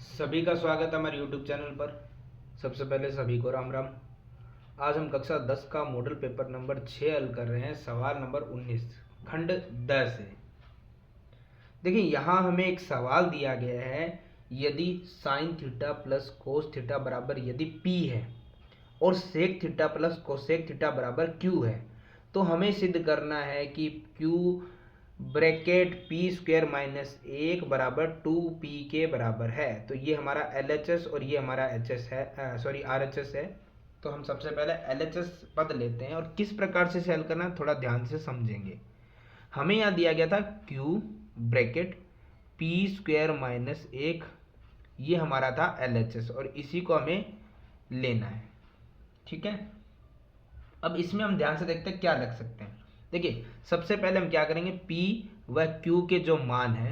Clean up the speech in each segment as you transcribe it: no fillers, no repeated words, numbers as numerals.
सभी का स्वागत है हमारे YouTube चैनल पर। सबसे पहले सभी को राम राम। आज हम कक्षा 10 का मॉडल पेपर नंबर 6 हल कर रहे हैं। सवाल नंबर 19 खंड 10 है। देखिए यहाँ हमें एक सवाल दिया गया है, यदि sine theta plus cos theta बराबर यदि P है और sec theta plus cosec theta बराबर Q है, तो हमें सिद्ध करना है कि Q bracket P square minus 1 बराबर 2p के बराबर है। तो ये हमारा LHS और ये हमारा HS है, RHS है। तो हम सबसे पहले LHS पद लेते हैं और किस प्रकार से हल करना है थोड़ा ध्यान से समझेंगे। हमें यहाँ दिया गया था Q bracket P square minus 1, ये हमारा था LHS और इसी को हमें लेना है। ठीक है, अब इसमें हम ध्यान से देखते हैं क्या लग सकते हैं। देखिए सबसे पहले हम क्या करेंगे, P व Q के जो मान है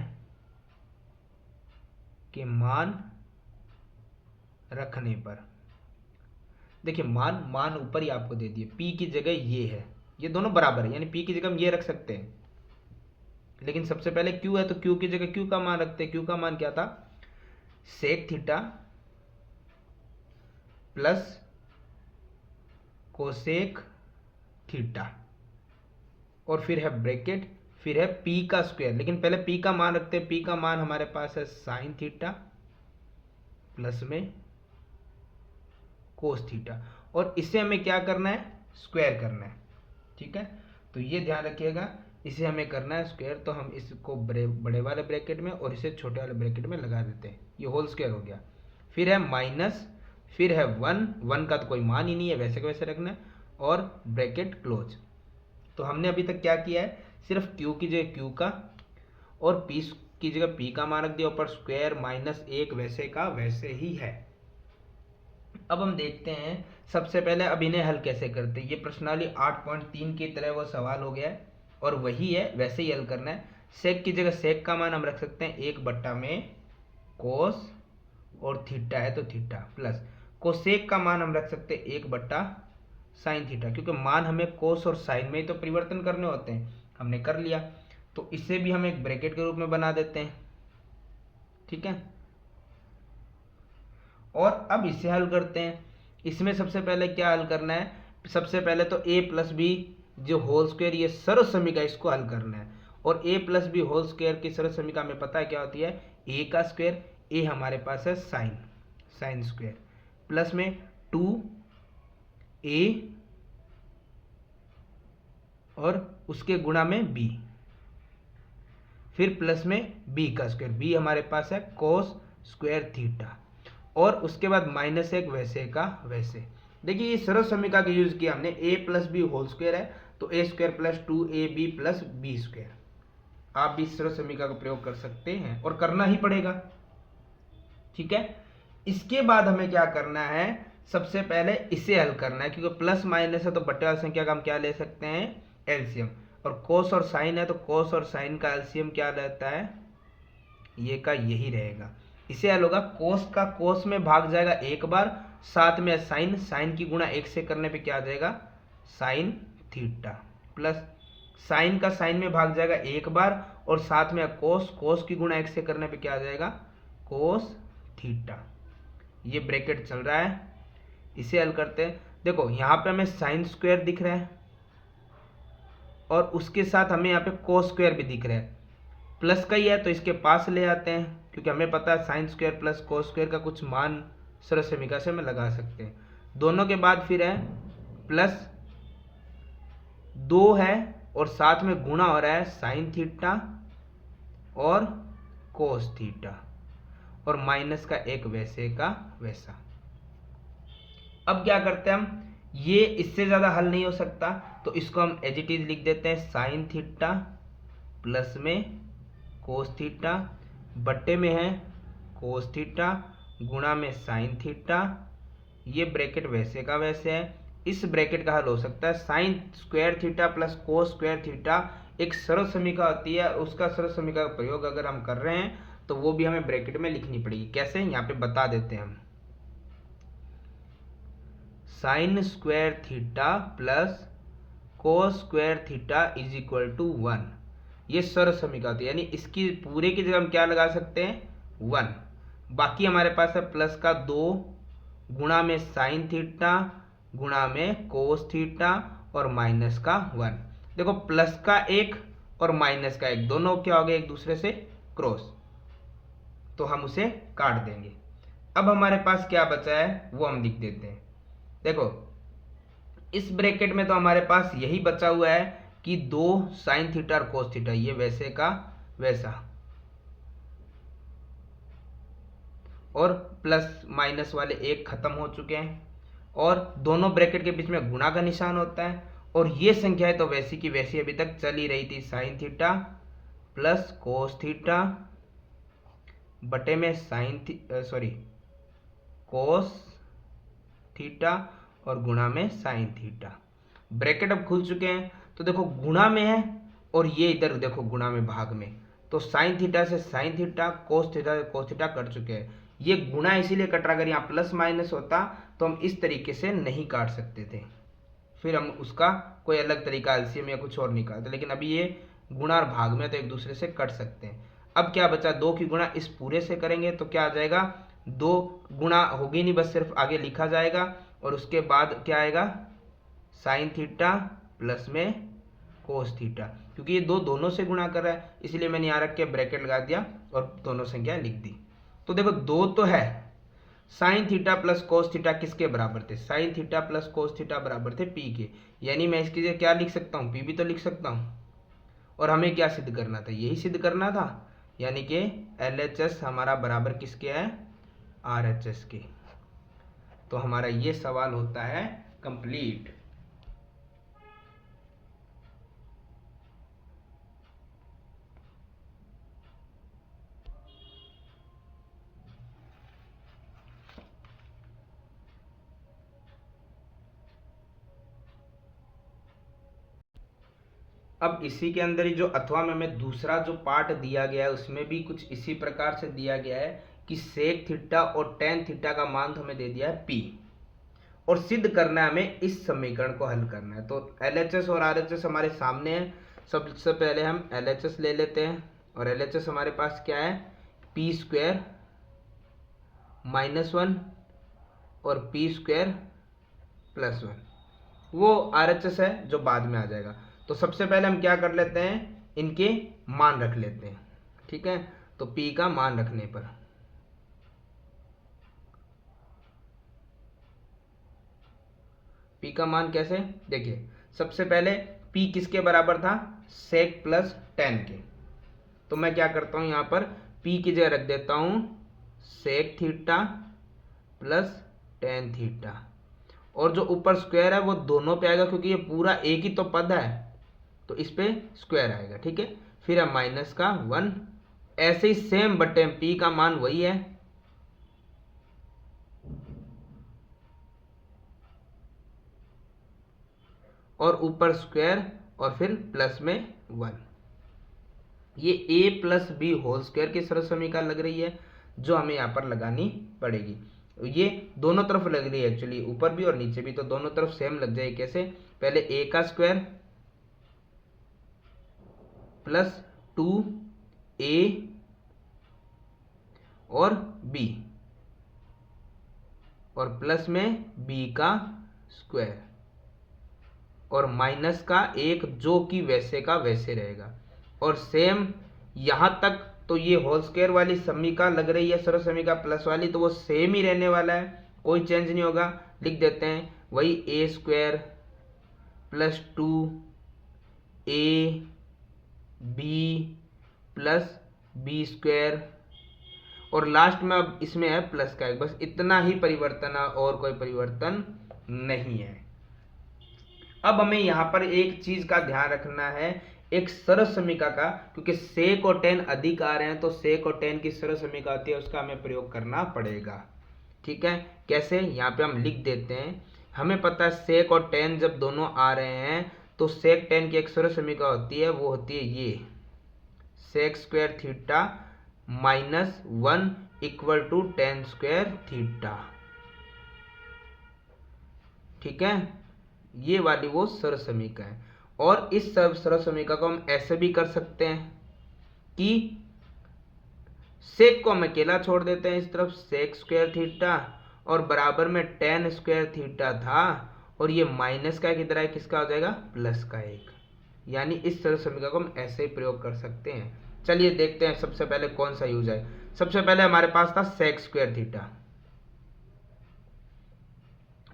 के मान रखने पर, देखिए मान ऊपर ही आपको दे दिए, P की जगह ये है, ये दोनों बराबर है, यानी P की जगह हम ये रख सकते हैं। लेकिन सबसे पहले Q है तो Q की जगह Q का मान रखते हैं। Q का मान क्या था, sec theta plus cosec theta और फिर है ब्रैकेट, फिर है P का स्क्वायर। लेकिन पहले P का मान रखते हैं। P का मान हमारे पास है साइन थीटा प्लस में कोस थीटा और इसे हमें क्या करना है, स्क्वायर करना है। ठीक है, तो ये ध्यान रखिएगा, इसे हमें करना है स्क्वायर। तो हम इसको बड़े वाले ब्रैकेट में और इसे छोटे वाले ब्रैकेट में लगा देते हैं, ये होल स्क्वायर हो गया। फिर है माइनस, फिर है 1 का तो कोई मान ही नहीं है, वैसे का वैसे रखना है और ब्रैकेट क्लोज। तो हमने अभी तक क्या किया है, सिर्फ Q की जगह Q का और P की जगह P का मान रख दिया, ऊपर स्क्वायर माइनस 1 वैसे का वैसे ही है। अब हम देखते हैं सबसे पहले अब इन्हें हल कैसे करते हैं। ये प्रश्नावली 8.3 की तरह वो सवाल हो गया है और वही है, वैसे ही हल करना है। सेक की जगह सेक का मान हम रख सकते हैं 1 में कोस और थीटा है तो थीटा, प्लस कोसेक का मान हम रख सकते हैं 1 साइन थीटा, क्योंकि मान हमें कोस और साइन में ही तो परिवर्तन करने होते हैं, हमने कर लिया। तो इसे भी हम एक ब्रैकेट के रूप में बना देते हैं। ठीक है, और अब इसे हल करते हैं। इसमें सबसे पहले क्या हल करना है, सबसे पहले तो a प्लस बी जो होल स्क्वायर, ये सर्व समीकरण, इसको हल करना है। और a plus B whole square की सर्व समीकरण हमें पता है क्या होती है, a का स्क्वायर, a हमारे पास है साइन स्क्वायर, प्लस में 2a और उसके गुणा में b, फिर प्लस में b का स्क्वायर, b हमारे पास है कोस स्क्वायर थीटा और उसके बाद -1 वैसे का वैसे। देखिए ये सर्व समीकरण का यूज किया हमने, a plus B whole square है तो a square plus 2ab plus B square. आप भी सर्व समीकरण का प्रयोग कर सकते हैं और करना ही पड़ेगा। ठीक है, इसके बाद हमें क्या करना है, सबसे पहले इसे हल करना है, क्योंकि प्लस माइनस है तो बट्टे वाली संख्या का हम क्या ले सकते हैं, एलसीएम। और कोस और साइन है तो कोस और साइन का एलसीएम क्या रहता है, ये का यही रहेगा। इसे हल होगा, कोस का कोस में भाग जाएगा एक बार, साथ में साइन की गुणा 1 से करने पे क्या आ जाएगा, साइन थीटा, प्लस साइन का साइन में भाग जाएगा एक बार और साथ में कोस की गुणा 1 से करने पे क्या आ जाएगा, कोस थीटा। ये ब्रैकेट चल रहा है, इसे हल करते हैं। देखो यहाँ पे हमें साइन स्क्वायर दिख रहा है और उसके साथ हमें यहाँ पे कोस स्क्वायर भी दिख रहा है, प्लस का ही है तो इसके पास ले आते हैं, क्योंकि हमें पता है sine square plus cos square का कुछ मान सर्व समीकरण से हमें लगा सकते हैं। दोनों के बाद फिर है प्लस 2 है और साथ में गुणा हो रहा है साइन थीटा और कोस थीटा और माइनस का 1 वैसे का वैसा। अब क्या करते हैं हम, ये इससे ज़्यादा हल नहीं हो सकता तो इसको हम एज इट इज लिख देते हैं, साइन थीटा प्लस में कोस थीटा बट्टे में है कोस थीटा गुणा में साइन थीटा, ये ब्रैकेट वैसे का वैसे है। इस ब्रैकेट का हल हो सकता है sign square theta plus cos square theta, एक सर्व समीकरण होती है, उसका सर्व समीकरण का प्रयोग अगर हम कर रहे हैं तो वो भी हमें ब्रैकेट में लिखनी पड़ेगी। कैसे, यहाँ पे बता देते हैं हम, sine square theta plus cos square theta is equal to 1, ये सर्व समीकरण होती है, यानी इसकी पूरे की जगह हम क्या लगा सकते हैं 1। बाकी हमारे पास है प्लस का 2 गुणा में साइन थीटा गुणा में कोस थीटा और माइनस का 1। देखो प्लस का 1 और माइनस का 1 दोनों क्या हो गए एक दूसरे से क्रॉस, तो हम उसे काट देंगे। अब हमारे पास क्या बचा है वो हम लिख देते हैं। देखो इस ब्रैकेट में तो हमारे पास यही बचा हुआ है कि 2 साइन थीटा और कोस थीटा, ये वैसे का वैसा, और प्लस माइनस वाले एक खत्म हो चुके हैं, और दोनों ब्रैकेट के बीच में गुणा का निशान होता है, और ये संख्याएं तो वैसी की वैसी अभी तक चली रही थी, sign theta plus cos theta बटे में कोस थीटा और गुणा में साइन थीटा। ब्रैकेट अब खुल चुके हैं, तो देखो गुणा में है और ये इधर देखो गुणा में भाग में, तो साइन थीटा से साइन थीटा कोस थीटा से कोस थीटा कट चुके हैं। ये गुणा इसीलिए कट रहा, अगर यहाँ प्लस माइनस होता तो हम इस तरीके से नहीं काट सकते थे, फिर हम उसका कोई अलग तरीका एलसीएम या कुछ और निकालते, लेकिन अभी ये गुणा और भाग में तो एक दूसरे से कट सकते हैं। अब क्या बचा, 2 की गुणा इस पूरे से करेंगे तो क्या आ जाएगा, 2 गुणा होगी नहीं, बस सिर्फ आगे लिखा जाएगा, और उसके बाद क्या आएगा साइन थीटा प्लस में कोस थीटा, क्योंकि ये दोनों से गुणा कर रहा है इसलिए मैंने यहाँ रख के ब्रैकेट लगा दिया और दोनों संख्या लिख दी। तो देखो 2 तो है, sign theta plus cos theta किसके बराबर थे, sign theta plus cos theta बराबर थे पी के, यानी मैं इसकी जगह क्या लिख सकता हूँ, पी भी तो लिख सकता हूँ। और हमें क्या सिद्ध करना था, यही सिद्ध करना था, यानी कि LHS हमारा बराबर किसके है, RHS के। तो हमारा ये सवाल होता है कंप्लीट। अब इसी के अंदर ही जो अथवा में हमें दूसरा जो पार्ट दिया गया है उसमें भी कुछ इसी प्रकार से दिया गया है कि सेक थीटा और टेन थीटा का मान तो हमें दे दिया है पी, और सिद्ध करना है हमें इस समीकरण को हल करना है। तो LHS और RHS हमारे सामने है, सबसे पहले हम LHS ले लेते हैं, और LHS हमारे पास क्या है, पी स्क्वायर -1 और पी स्क्वायर +1, वो RHS है जो बाद में आ जाएगा। तो सबसे पहले हम क्या कर लेते हैं, इनके मान रख लेते हैं, ठीक है। तो P का मान रखने पर P का मान कैसे, देखिए सबसे पहले P किसके बराबर था, सेक प्लस टेन के, तो मैं क्या करता हूं यहाँ पर P की जगह रख देता हूं sec theta plus tan theta, और जो ऊपर स्क्वायर है वो दोनों पे आएगा क्योंकि ये पूरा एक ही तो पद है, तो इस पे स्क्वायर आएगा, ठीक है। फिर है माइनस का 1, ऐसे ही सेम बटे पी का मान वही है, और ऊपर स्क्वायर और फिर प्लस में 1। ये a plus B whole square की सरल समीकरण लग रही है जो हमें यहाँ पर लगानी पड़ेगी। ये दोनों तरफ लग रही है एक्चुअली, ऊपर भी और नीचे भी, तो दोनों तरफ सेम लग जाएगी। कैसे, पहले a का स्क्वायर प्लस 2a और b, और प्लस में b का स्क्वायर, और माइनस का 1 जो कि वैसे का वैसे रहेगा, और सेम यहां तक तो ये होल स्क्वायर वाली समीकरण लग रही है सरल समीकरण प्लस वाली, तो वो सेम ही रहने वाला है, कोई चेंज नहीं होगा। लिख देते हैं वही a square plus 2ab plus B square, और लास्ट में अब इसमें है प्लस का 1, बस इतना ही परिवर्तन है और कोई परिवर्तन नहीं है। अब हमें यहाँ पर एक चीज का ध्यान रखना है, एक सरल समीकरण का, क्योंकि सेक और टेन अधिक आ रहे हैं तो सेक और टेन की सरल समीकरण आती है, उसका हमें प्रयोग करना पड़ेगा, ठीक है। कैसे, यहाँ पे हम लिख देते हैं, हमें पता है सेक और टेन जब दोनों आ रहे हैं तो सेक टेन की एक सरल समीकरण होती है, वो होती है ये sec square theta -1 equal to tan square theta, ठीक है। ये वाली वो सरल समीकरण है। और इस सरल समीकरण को हम ऐसे भी कर सकते हैं कि सेक को हम अकेला छोड़ देते हैं इस तरफ, सेक स्क्वायर थीटा, और बराबर में टेन स्क्वायर थीटा था, और ये माइनस का किधर है, किसका हो जाएगा, प्लस का 1। यानी इस सरल समीकरण को हम ऐसे ही प्रयोग कर सकते हैं। चलिए देखते हैं सबसे पहले कौन सा यूज है। सबसे पहले हमारे पास था सेक स्क्वायर थीटा,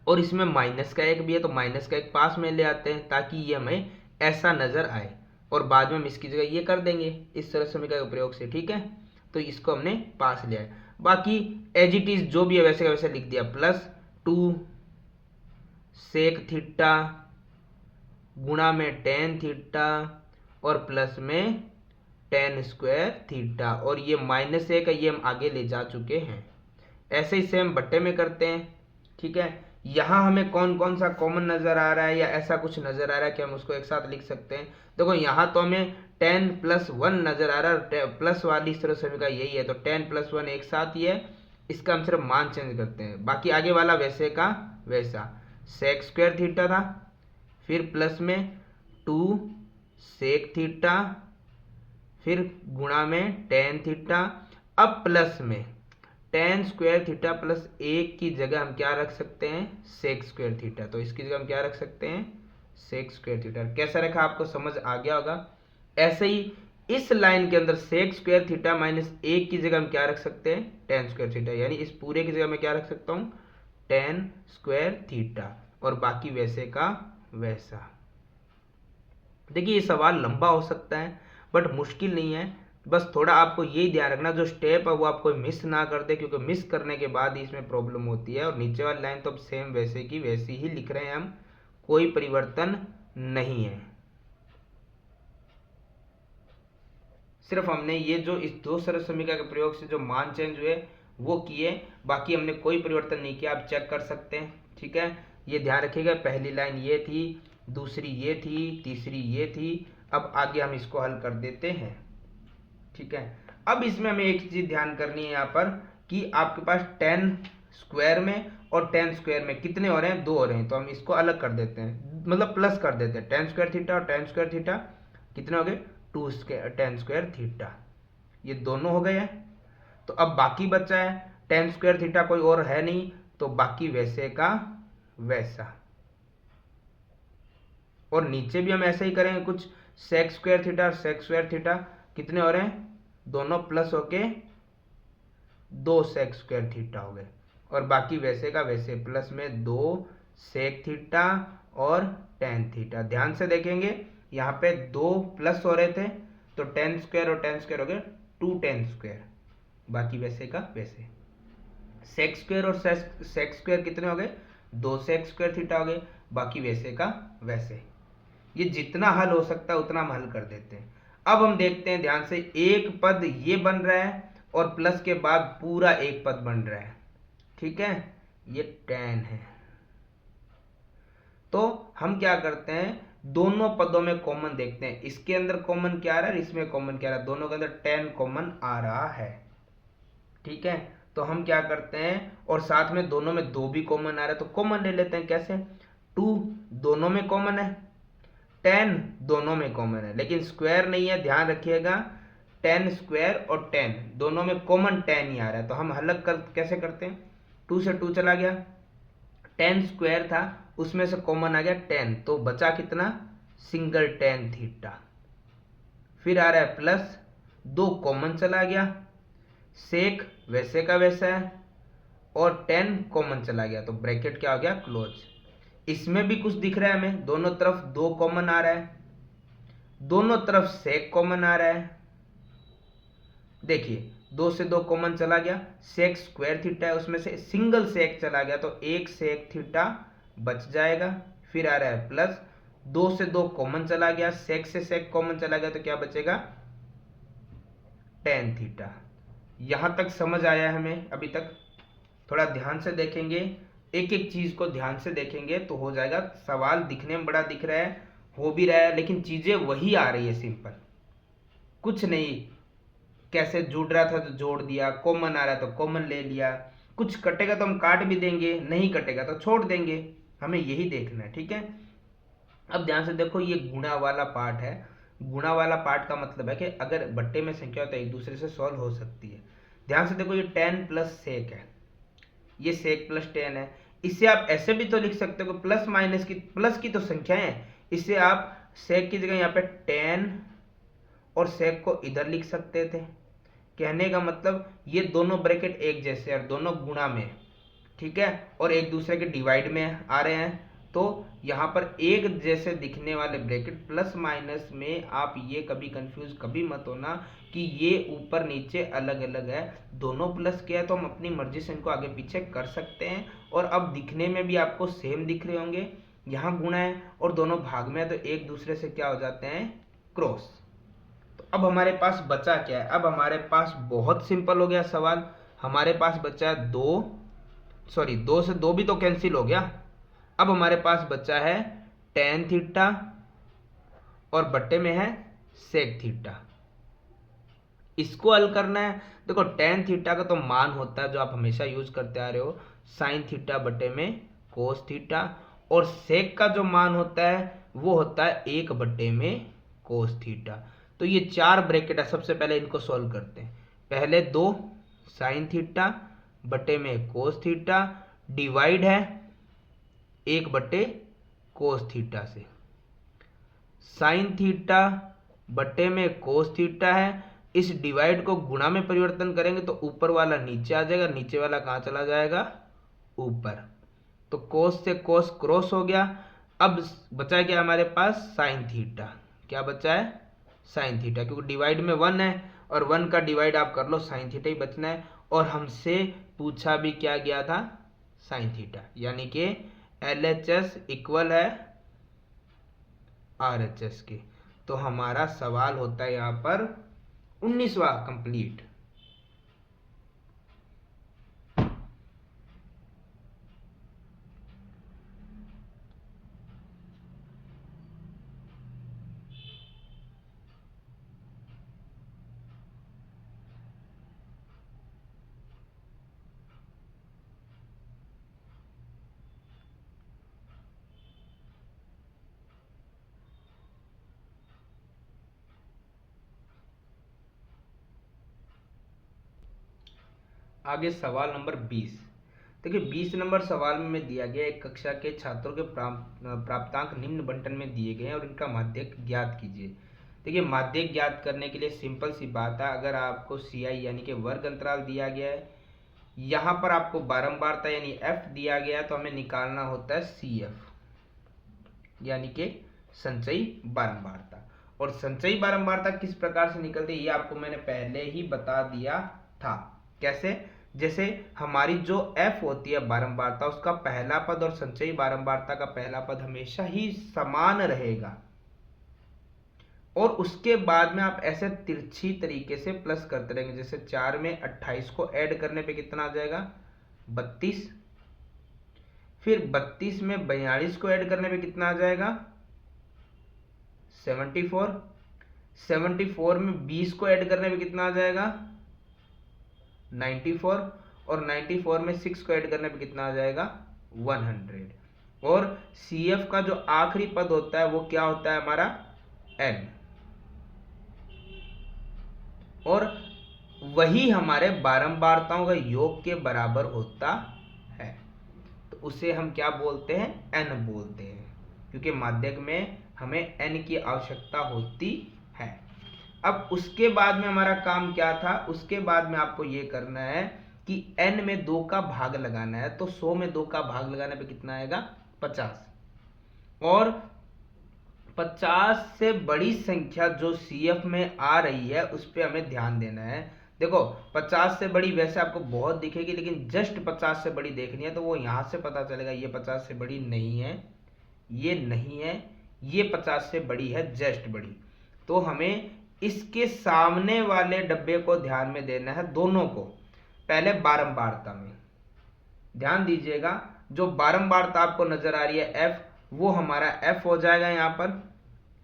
और इसमें माइनस का 1 भी है, तो माइनस का 1 पास में ले आते हैं ताकि ये हमें ऐसा नजर आए, और बाद में हम इसकी जगह ये कर देंगे इस सरल समीकरण के प्रयोग से। ठीक है, तो इसको हमने पास ले आए। बाकी एज इट इज जो भी है वैसे का वैसे लिख दिया, प्लस 2 सेक थीटा गुणा में टेन थीटा और प्लस में टेन स्क्वायर थीटा, और ये माइनस 1 है, ये हम आगे ले जा चुके हैं। ऐसे ही सेम बट्टे में करते हैं। ठीक है, यहाँ हमें कौन कौन सा कॉमन नजर आ रहा है, या ऐसा कुछ नजर आ रहा है कि हम उसको एक साथ लिख सकते हैं। देखो यहाँ तो हमें 10 + 1 नजर आ रहा है, प्लस वाली सरल समीकरण यही है, तो 10 + 1 एक साथ ही है। इसका हम सिर्फ मान चेंज करते हैं, बाकी आगे वाला वैसे का वैसा। सेक स्क्वायर थीटा था, फिर प्लस में 2 सेक थीटा, फिर गुणा में टेन थीटा, अब प्लस में टेन स्क्वायर थीटा प्लस 1 की जगह हम क्या रख सकते हैं, सेक स्क्वायर थीटा। तो इसकी जगह हम क्या रख सकते हैं, सेक स्क्वायर थीटा। कैसा रखा आपको समझ आ गया होगा। ऐसे ही इस लाइन के अंदर सेक स्क्वायर थीटा -1 की जगह हम क्या रख सकते हैं, टेन स्क्वायर थीटा। यानी इस पूरे की जगह मैं क्या रख सकता हूँ, टेन स्क्वायर थीटा, और बाकी वैसे का वैसा। देखिए ये सवाल लंबा हो सकता है बट मुश्किल नहीं है। बस थोड़ा आपको यही ध्यान रखना, जो स्टेप है वो आपको मिस ना कर दे, क्योंकि मिस करने के बाद ही इसमें प्रॉब्लम होती है। और नीचे वाली लाइन तो अब सेम वैसे की वैसी ही लिख रहे हैं हम, कोई परिवर्तन नहीं है। सिर्फ हमने ये जो इस दो सरल समीकरण के प्रयोग से जो मान चेंज हुए वो किए, बाकी हमने कोई परिवर्तन नहीं किया। आप चेक कर सकते हैं। ठीक है, ये ध्यान रखिएगा, पहली लाइन ये थी, दूसरी ये थी, तीसरी ये थी। अब आगे हम इसको हल कर देते हैं। ठीक है, अब इसमें हमें एक चीज ध्यान करनी है यहाँ पर, कि आपके पास 10 स्क्वायर में और 10 स्क्वायर में कितने हो रहे हैं, 2 हो रहे हैं। तो हम इसको अलग कर देते हैं, मतलब प्लस कर देते हैं। 10 स्क्वायर थीटा और 10 स्क्वायर थीटा कितने हो गए, 2 स्क्वायर 10 स्क्वायर थीटा, ये दोनों हो गए हैं। तो अब बाकी बचा है 10 स्क्वायर थीटा, कोई और है नहीं, तो बाकी वैसे का वैसा। और नीचे भी हम ऐसे ही करेंगे कुछ, सेक स्क्वायर थीटा और सेक स्क्वायर थीटा कितने हो रहे हैं, दोनों प्लस होके 2 सेक स्क्वायर थीटा हो गए, और बाकी वैसे का वैसे, प्लस में 2 सेक थीटा और टेन थीटा। ध्यान से देखेंगे यहाँ पे 2 प्लस हो रहे थे, तो 10 स्क्वायर और 10 स्क्वायर हो गए 2 10 स्क्वायर, बाकी वैसे का वैसे। सेक स्क्वायर और सेक स्क्वायर कितने हो गए, 2 सेक स्क्वायर थीटा हो गए, बाकी वैसे का वैसे। ये जितना हल हो सकता है उतना हम हल कर देते हैं। अब हम देखते हैं ध्यान से, एक पद ये बन रहा है और प्लस के बाद पूरा एक पद बन रहा है। ठीक है, ये 10 है। तो हम क्या करते हैं, दोनों पदों में कॉमन देखते हैं। इसके अंदर कॉमन क्या आ रहा है, इसमें कॉमन क्या आ रहा है, दोनों के अंदर 10 कॉमन आ रहा है। ठीक है, तो हम क्या करते हैं, और साथ में दोनों में 2 भी कॉमन आ रहा है, तो कॉमन ले लेते हैं। कैसे, 2 दोनों में कॉमन है, 10 दोनों में कॉमन है, लेकिन स्क्वायर नहीं है, ध्यान रखिएगा। 10 स्क्वायर और 10 दोनों में कॉमन 10 ही आ रहा है, तो हम अलग कैसे करते हैं, 2 से 2 चला गया, 10 स्क्वायर था उसमें से कॉमन आ गया 10, तो बचा कितना, सिंगल टेन थीटा। फिर आ रहा है प्लस 2 कॉमन चला गया, सेक वैसे का वैसा है, और 10 कॉमन चला गया, तो ब्रैकेट क्या हो गया, क्लोज। इसमें भी कुछ दिख रहा है हमें, दोनों तरफ 2 कॉमन आ रहा है, दोनों तरफ सेक कॉमन आ रहा है। देखिए 2 से 2 कॉमन चला गया, सेक स्क्वायर थीटा है उसमें से सिंगल सेक चला गया, तो 1 सेक थीटा बच जाएगा। फिर आ रहा है प्लस 2 से 2 कॉमन चला गया, सेक से सेक कॉमन चला गया, तो क्या बचेगा, टेन थीटा। यहां तक समझ आया है हमें अभी तक। थोड़ा ध्यान से देखेंगे, एक एक चीज को ध्यान से देखेंगे तो हो जाएगा। सवाल दिखने में बड़ा दिख रहा है, हो भी रहा है, लेकिन चीजें वही आ रही है, सिंपल कुछ नहीं। कैसे जुड़ रहा था तो जोड़ दिया, कॉमन आ रहा तो कॉमन ले लिया, कुछ कटेगा तो हम काट भी देंगे, नहीं कटेगा तो छोड़ देंगे, हमें यही देखना है। ठीक है, अब ध्यान से देखो, ये गुणा वाला पार्ट है। गुणा वाला पार्ट का मतलब है कि अगर बट्टे में संख्या हो तो एक दूसरे से सॉल्व हो सकती है। ध्यान से देखो, ये tan प्लस सेक है, ये सेक प्लस tan है। इसे आप ऐसे भी तो लिख सकते हो, प्लस माइनस की, प्लस की तो संख्याएं हैं, इसे आप सेक की जगह यहाँ पे tan और सेक को इधर लिख सकते थे। कहने का मतलब ये दोनों ब्रैकेट एक जैसे और दोनों गुणा में, ठीक है, और एक दूसरे के डिवाइड में आ रहे हैं, तो यहाँ पर एक जैसे दिखने वाले ब्रैकेट प्लस माइनस में आप ये कभी कंफ्यूज कभी मत होना कि ये ऊपर नीचे अलग अलग है, दोनों प्लस के है तो हम अपनी मर्जी से इनको आगे पीछे कर सकते हैं, और अब दिखने में भी आपको सेम दिख रहे होंगे। यहाँ गुणा है और दोनों भाग में है तो एक दूसरे से क्या हो जाते हैं, क्रॉस। तो अब हमारे पास बचा क्या है, अब हमारे पास बहुत सिंपल हो गया सवाल। हमारे पास बचा है दो से दो भी तो कैंसिल हो गया। अब हमारे पास बचा है tan थीटा और बट्टे में है sec थीटा। इसको हल करना है। देखो tan थीटा का तो मान होता है जो आप हमेशा यूज करते आ रहे हो, sin थीटा बट्टे में cos थीटा, और sec का जो मान होता है वो होता है 1 बट्टे में cos थीटा। तो ये 4 ब्रैकेट है, सबसे पहले इनको सॉल्व करते हैं। पहले 2 sin थीटा बट्टे में cos थीटा डिवाइड है 1 बट्टे कोस थीटा से, साइन थीटा बट्टे में कोस थीटा है, इस डिवाइड को गुणा में परिवर्तन करेंगे तो ऊपर वाला नीचे आ जाएगा, नीचे वाला कहाँ चला जाएगा, ऊपर। तो कोस से कोस क्रॉस हो गया। अब बचा क्या हमारे पास, साइन थीटा। क्या बचा है, साइन थीटा, क्योंकि डिवाइड में 1 है और 1 का डिवाइड आप कर लो, साइन थीटा ही बचना है। और हमसे पूछा भी क्या गया था, साइन थीटा, यानी कि LHS इक्वल है RHS के। तो हमारा सवाल होता है यहाँ पर 19वां कंप्लीट। आगे सवाल नंबर 20। देखिए 20 नंबर सवाल में दिया गया एक कक्षा के छात्रों के प्राप्तांक निम्न बंटन में दिए गए हैं और इनका माध्यक ज्ञात कीजिए। देखिए माध्यक ज्ञात करने के लिए सिंपल सी बात है, अगर आपको CI यानी कि वर्ग अंतराल दिया गया है, यहाँ पर आपको बारंबारता यानी F दिया गया है, तो हमें निकालना होता है CF यानी कि संचयी बारंबारता। और संचयी बारंबारता किस प्रकार से निकलती है ये आपको मैंने पहले ही बता दिया था। कैसे, जैसे हमारी जो f होती है बारंबारता, उसका पहला पद और संचयी बारंबारता का पहला पद हमेशा ही समान रहेगा, और उसके बाद में आप ऐसे तिरछी तरीके से प्लस करते रहेंगे। जैसे 4 में 28 को ऐड करने पे कितना आ जाएगा, 32। फिर 32 में 42 को ऐड करने पे कितना आ जाएगा, 74। 74 में 20 को ऐड करने पे कितना आ जाएगा, 94। और 94 में 6 को ऐड करने पे कितना आ जाएगा, 100। और CF का जो आखिरी पद होता है वो क्या होता है हमारा, N, और वही हमारे बारंबारताओं का योग के बराबर होता है। तो उसे हम क्या बोलते हैं, N बोलते हैं, क्योंकि माध्यक में हमें N की आवश्यकता होती है। अब उसके बाद में हमारा काम क्या था, उसके बाद में आपको ये करना है कि n में 2 का भाग लगाना है। तो 100 में 2 का भाग लगाने पे कितना आएगा, 50। और 50 से बड़ी संख्या जो CF में आ रही है उस पर हमें ध्यान देना है। देखो 50 से बड़ी वैसे आपको बहुत दिखेगी, लेकिन जस्ट 50 से बड़ी देखनी है तो वो यहां से पता चलेगा, ये 50 से बड़ी नहीं है, ये नहीं है, ये 50 से बड़ी है, जस्ट बड़ी। तो हमें इसके सामने वाले डब्बे को ध्यान में देना है, दोनों को। पहले बारंबारता में ध्यान दीजिएगा, जो बारंबारता आपको नजर आ रही है F, वो हमारा F हो जाएगा, यहां पर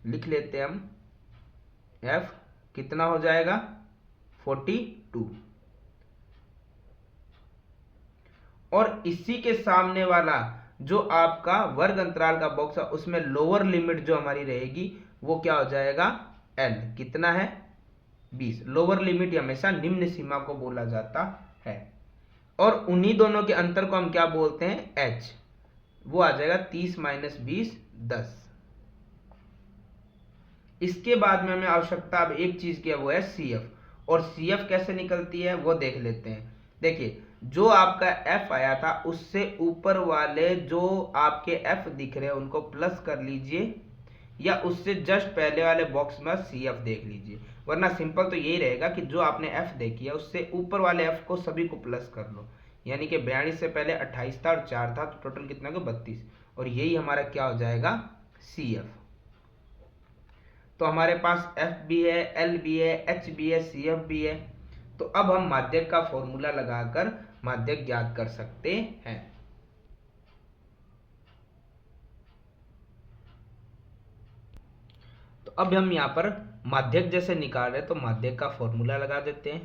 लिख लेते हैं हम, F कितना हो जाएगा, 42। और इसी के सामने वाला जो आपका वर्ग अंतराल का बॉक्स है उसमें लोअर लिमिट जो हमारी रहेगी वो क्या हो जाएगा, L, कितना है 20। लोअर लिमिट हमेशा निम्न सीमा को बोला जाता है, और उन्हीं दोनों के अंतर को हम क्या बोलते हैं, h। वो आ जाएगा 30 माइनस 20 10। इसके बाद में हमें आवश्यकता अब एक चीज की है, वो है CF। और CF कैसे निकलती है वो देख लेते हैं। देखिए, जो आपका F आया था उससे ऊपर वाले जो आपके F दिख रहे हैं उनको प्लस कर लीजिए, या उससे जस्ट पहले वाले बॉक्स में CF देख लीजिए। वरना सिंपल तो यही रहेगा कि जो आपने F देखी है उससे ऊपर वाले F को सभी को प्लस कर लो, यानी कि 42 से पहले 28 था और 4 था, तो टोटल कितना को 32, और यही हमारा क्या हो जाएगा, CF। तो हमारे पास F भी है, L भी है, H भी है, CF भी है। तो अब हम माध्यक का फॉर्मूला लगाकर माध्यक ज्ञात कर सकते हैं। तो अब हम यहाँ पर माध्यक जैसे निकाल रहे हैं तो माध्यक का फॉर्मूला लगा देते हैं,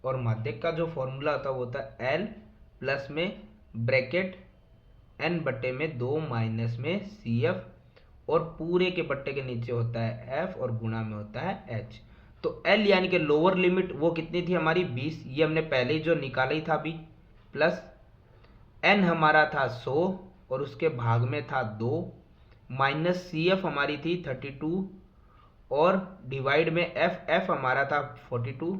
और माध्यक का जो फॉर्मूला होता है वो होता है L प्लस में ब्रैकेट N बट्टे में 2 माइनस में CF, और पूरे के बट्टे के नीचे होता है F और गुणा में होता है H। तो L यानी कि लोअर लिमिट वो कितनी थी हमारी 20, ये हमने पहले ही जो निकाला ही था अभी, प्लस N हमारा था 100 और उसके भाग में था 2, माइनस CF हमारी थी 32, और डिवाइड में F हमारा था 42,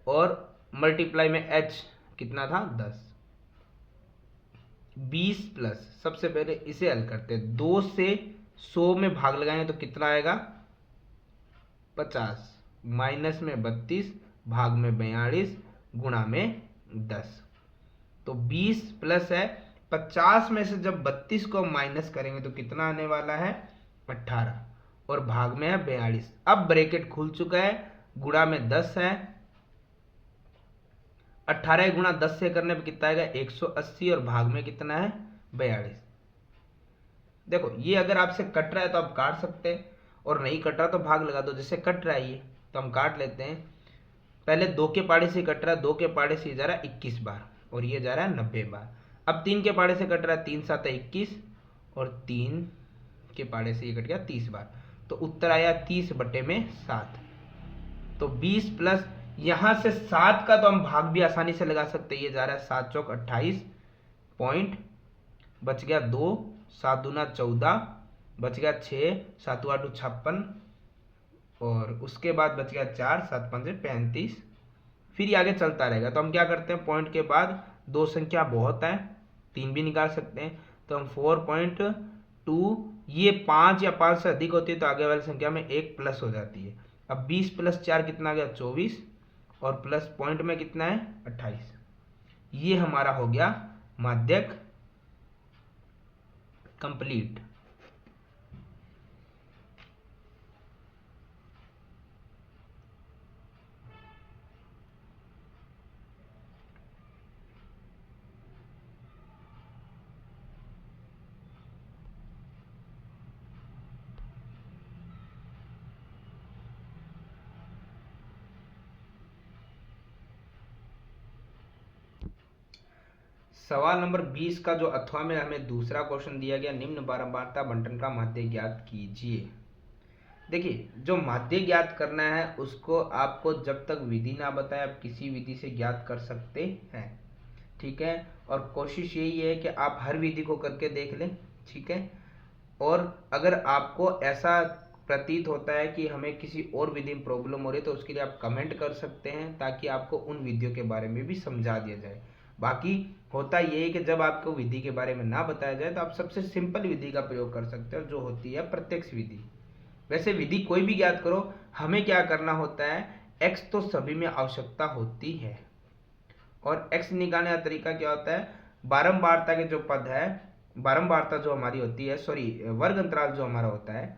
और मल्टीप्लाई में H कितना था 10। 20 प्लस, सबसे पहले इसे हल करते हैं, 2 से 100 में भाग लगाएंगे तो कितना आएगा 50, माइनस में 32, भाग में 42, गुणा में 10। तो 20 प्लस है 50 में से जब 32 को माइनस करेंगे तो कितना आने वाला है 18, और भाग में है 42। अब ब्रैकेट खुल चुका है, गुणा में 10 है, 18 गुणा 10 से करने पे कितना आएगा 180, और भाग में कितना है 42। देखो ये अगर आपसे कट रहा है तो आप काट सकते हैं, और नहीं कट रहा तो भाग लगा दो। जैसे कट रहा है ये तो हम काट लेते हैं। पहले 2 के पाड़े से कट रहा है, 2 के पाड़े से जा रहा है 21 बार, और ये जा रहा है 90 बार। अब 3 के पाड़े से कट रहा है, 3 7 21, और 3 के पाड़े से ये कट गया 30 बार, तो उत्तर आया 30 बटे में 7। तो 20 प्लस यहां से 7 का तो हम भाग भी आसानी से लगा सकते हैं, ये जा रहा है 7 चौक 28 पॉइंट, बच गया 2, 7 दूना 14, बच गया 6, 7 8 56, और उसके बाद बच गया 4, 7 5 35। फिर ये आगे चलता रहेगा। तो हम क्या करते हैं, पॉइंट के बाद 2 संख्या बहुत है, 3 भी निकाल सकते हैं, तो हम 4.2, ये 5 या 5 से अधिक होती है तो आगे वाली संख्या में 1 प्लस हो जाती है। अब 20 प्लस 4 कितना आ गया 24, और प्लस पॉइंट में कितना है 28। ये हमारा हो गया माध्यक कंप्लीट। सवाल नंबर 20 का जो अथवा में हमें दूसरा क्वेश्चन दिया गया, निम्न बारंबारता बंटन का माध्य ज्ञात कीजिए। देखिए, जो माध्य ज्ञात करना है उसको आपको जब तक विधि ना बताए आप किसी विधि से ज्ञात कर सकते हैं, ठीक है। और कोशिश यही है कि आप हर विधि को करके देख लें, ठीक है। और अगर आपको ऐसा प्रतीत होता है कि हमें किसी और विधि में प्रॉब्लम हो रही है तो उसके लिए आप कमेंट कर सकते हैं, ताकि आपको उन विधियों के बारे में भी समझा दिया जाए। बाकी होता ये है कि जब आपको विधि के बारे में ना बताया जाए तो आप सबसे सिंपल विधि का प्रयोग कर सकते हो, जो होती है प्रत्यक्ष विधि। वैसे विधि कोई भी ज्ञात करो, हमें क्या करना होता है, x तो सभी में आवश्यकता होती है, और x निकालने का तरीका क्या होता है, बारंबारता के जो पद है, बारंबारता जो हमारी होती है, सॉरी वर्ग अंतराल जो हमारा होता है,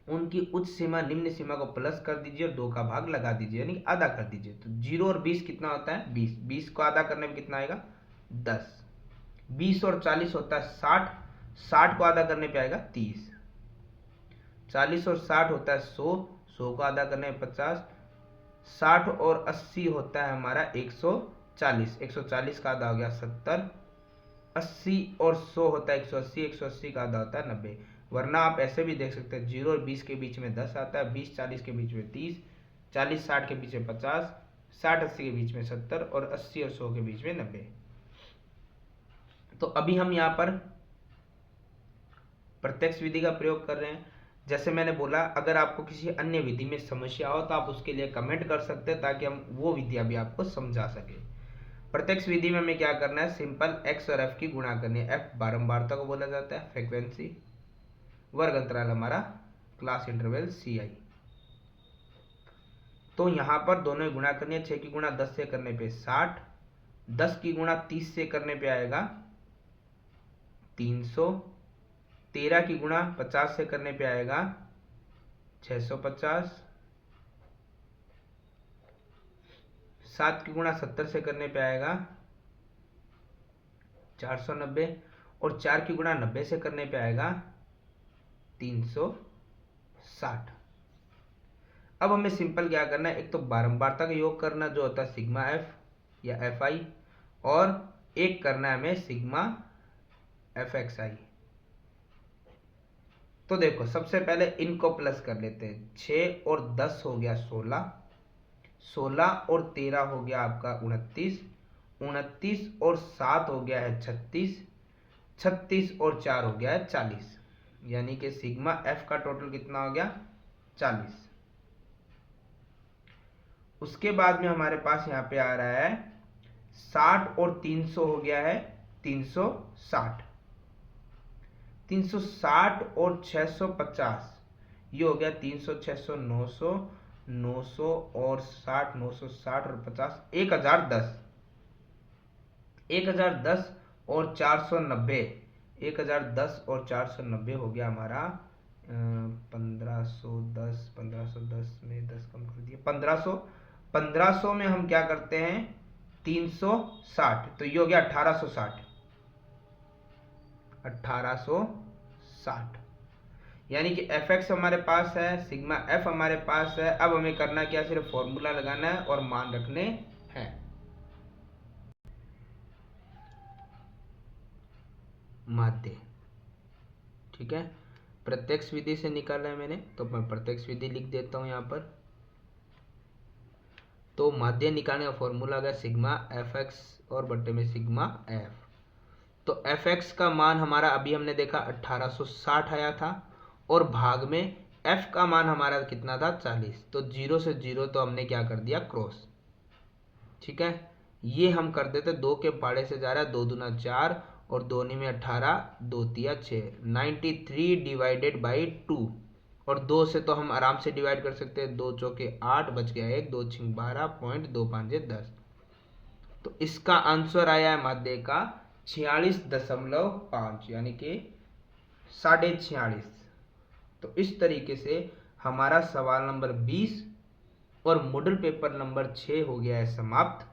उनकी उच्च सीमा निम्न सीमा को प्लस कर दीजिए और 2 का भाग लगा दीजिए, यानी आधा कर दीजिए। तो 0 और 20 कितना होता है 20, 20 को आधा करने में कितना आएगा 10, 20 और 40 होता है 60, 60 को आधा करने पे आएगा 30, 40 और 60 होता है 100, 100 को आधा करने में 50, 60 और 80 होता है हमारा 140, 140 का आधा हो गया 70, 80 और 100 होता है 180, 180 का आधा होता है 90। वरना आप ऐसे भी देख सकते हैं 0 और 20 के बीच में 10 आता है, 20 40 के बीच में 30, 40 60 के बीच में 50, 60 80 के बीच में 70 और 80 और 100 के बीच में 90। तो अभी हम यहाँ पर प्रत्यक्ष विधि का प्रयोग कर रहे हैं। जैसे मैंने बोला, अगर आपको किसी अन्य विधि में समस्या हो तो आप उसके लिए कमेंट कर सकते हैं ताकि हम वो विधियां भी आपको समझा सके। प्रत्यक्ष विधि में हमें क्या करना है, सिंपल x और f की गुणा करनी है। f बारंबारता को बोला जाता है, फ्रीक्वेंसी, वर्ग अंतराल हमारा क्लास इंटरवल ci। तो यहाँ पर दोनों की गुणा करनी है। 6 की गुणा 10 से करने पे 60, 10 की गुणा 30 से करने पे आएगा 300, 13 की गुणा 50 से करने पे आएगा 650, 7 की गुणा 70 से करने पे आएगा 490 और 4 की गुणा 90 से करने पे आएगा 360। अब हमें सिंपल क्या करना है, एक तो बारंबारता का योग करना जो होता है सिग्मा एफ या एफ आई, और एक करना है हमें सिग्मा एफ एक्स आई। तो देखो सबसे पहले इनको प्लस कर लेते हैं। 6 और 10 हो गया 16, 16 और 13 हो गया आपका 29, 29 और 7 हो गया है 36, 36 और 4 हो गया है 40, यानी कि सिग्मा एफ का टोटल कितना हो गया 40। उसके बाद में हमारे पास यहाँ पे आ रहा है 60 और 300 हो गया है 360, 360 और 650 ये हो गया 300, 600, 900, 900 और 60, 960 और 50, 1010, 1010 और 490, 1010 और 490 हो गया हमारा 1510, 1510 में 10 कम कर दिया 1500, 1500 में हम क्या करते हैं 360, तो ये हो गया 1860, 1860, यानी कि एफ एक्स हमारे पास है, सिग्मा एफ हमारे पास है। अब हमें करना क्या, सिर्फ फॉर्मूला लगाना है और मान रखने हैं। माध्य, ठीक है, प्रत्यक्ष विधि से निकाला है मैंने, तो मैं प्रत्यक्ष विधि लिख देता हूं यहां पर। तो माध्य निकालने का फॉर्मूला आ गया सिग्मा एफ एक्स और बट्टे में सिग्मा एफ। तो एफ एक्स का मान हमारा अभी हमने देखा 1860 आया था, और भाग में एफ का मान हमारा कितना था 40, तो 0 से 0 तो हमने क्या कर दिया क्रॉस, ठीक है। ये हम कर देते 2 के पाड़े से जा रहा है 2 दूना 4 और 2 में 18, 2 तिया 6, 93 डिवाइडेड बाई 2, और 2 से तो हम आराम से डिवाइड कर सकते हैं, 2 चौके 8, बच गया 1, 2 छिंग 12, पॉइंट 2 5 10। तो इसका आंसर आया है माध्य का 46.5, यानी कि 46.5। तो इस तरीके से हमारा सवाल नंबर 20 और मॉडल पेपर नंबर 6 हो गया है समाप्त।